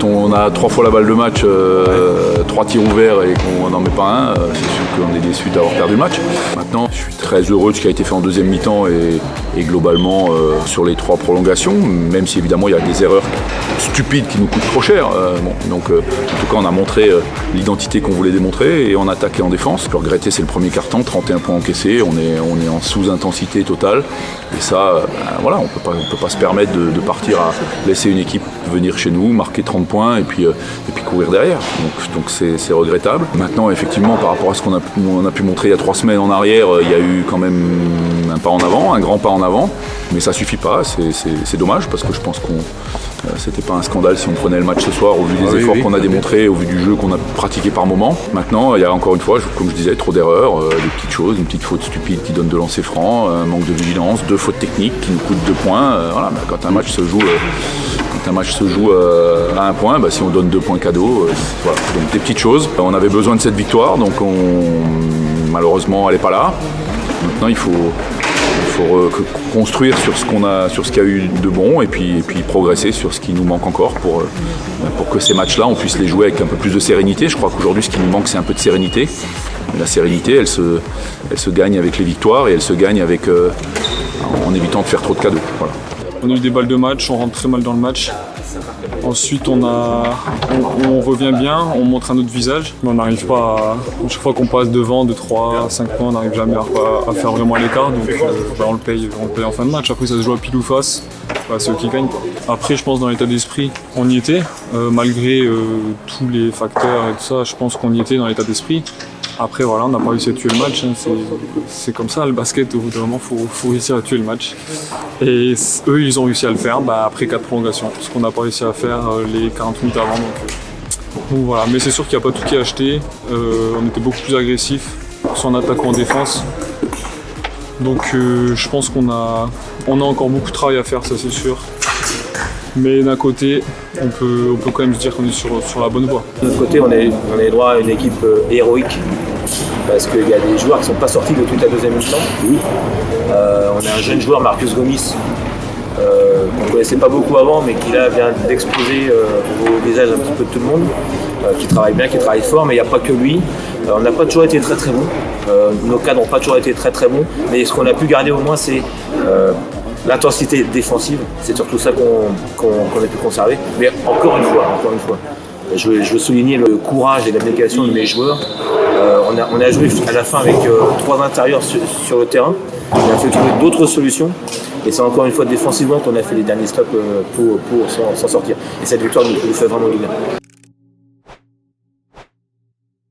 Quand on a 3 fois la balle de match, 3 tirs ouverts et qu'on n'en met pas un, c'est sûr qu'on est déçu d'avoir perdu le match. Maintenant, je suis très heureux de ce qui a été fait en deuxième mi-temps et globalement sur les 3 prolongations, même si évidemment il y a des erreurs stupides qui nous coûtent trop cher. En tout cas, on a montré l'identité qu'on voulait démontrer et en attaque et en défense. Le regretter, c'est le premier quart-temps, 31 points encaissés, on est en sous-intensité totale. Et ça, voilà, on peut pas se permettre de partir à laisser une équipe venir chez nous, marquer 30 points et puis courir derrière. Donc c'est regrettable. Maintenant, effectivement, par rapport à ce qu'on a pu montrer il y a 3 semaines en arrière, il y a eu quand même un pas en avant, un grand pas en avant. Mais ça suffit pas, c'est dommage parce que je pense qu'on c'était pas un scandale si on prenait le match ce soir au vu des efforts qu'on a démontrés, au vu du jeu qu'on a pratiqué par moment. Maintenant, il y a encore une fois, comme je disais, trop d'erreurs, des petites choses, une petite faute stupide qui donne de lancer franc, un manque de vigilance, 2 fautes techniques qui nous coûtent 2 points. Voilà, quand un match se joue à 1 point, si on donne 2 points cadeaux, voilà, donc des petites choses. On avait besoin de cette victoire, donc malheureusement elle n'est pas là. Maintenant il faut construire sur ce qu'il y a eu de bon et puis progresser sur ce qui nous manque encore pour que ces matchs-là, on puisse les jouer avec un peu plus de sérénité. Je crois qu'aujourd'hui, ce qui nous manque, c'est un peu de sérénité. La sérénité, elle se gagne avec les victoires et elle se gagne en évitant de faire trop de cadeaux. Voilà. On a eu des balles de match, on rentre très mal dans le match. Ensuite, on revient bien, on montre un autre visage, mais on n'arrive pas à chaque fois qu'on passe devant de 3 à 5 points, on n'arrive jamais à faire vraiment l'écart, donc on le paye en fin de match. Après, ça se joue à pile ou face, c'est eux qui gagnent. Après, je pense dans l'état d'esprit, on y était, malgré tous les facteurs et tout ça, je pense qu'on y était dans l'état d'esprit. Après, voilà, on n'a pas réussi à tuer le match, c'est comme ça, le basket, au bout d'un moment, il faut réussir à tuer le match. Et eux, ils ont réussi à le faire après 4 prolongations, ce qu'on n'a pas réussi à faire les 40 minutes avant. Donc voilà. Mais c'est sûr qu'il n'y a pas tout qui est acheté, on était beaucoup plus agressifs, soit en attaque ou en défense. Donc je pense qu'on a encore beaucoup de travail à faire, ça c'est sûr. Mais d'un côté, on peut quand même se dire qu'on est sur la bonne voie. De notre côté, on est droit à une équipe héroïque parce qu'il y a des joueurs qui ne sont pas sortis depuis la deuxième mi-temps. On a un jeune joueur, Marcus Gomis, qu'on ne connaissait pas beaucoup avant, mais qui là vient d'exploser au visage un petit peu de tout le monde, qui travaille bien, qui travaille fort, mais il n'y a pas que lui. On n'a pas toujours été très très bons. Nos cadres n'ont pas toujours été très très bons, mais ce qu'on a pu garder au moins, c'est l'intensité défensive, c'est surtout ça qu'on a pu conserver. Mais encore une fois, je veux souligner le courage et l'abnégation de mes joueurs. On a joué à la fin avec 3 intérieurs sur le terrain. On a fait trouver d'autres solutions. Et c'est encore une fois défensivement qu'on a fait les derniers stops pour s'en sortir. Et cette victoire nous fait vraiment du bien.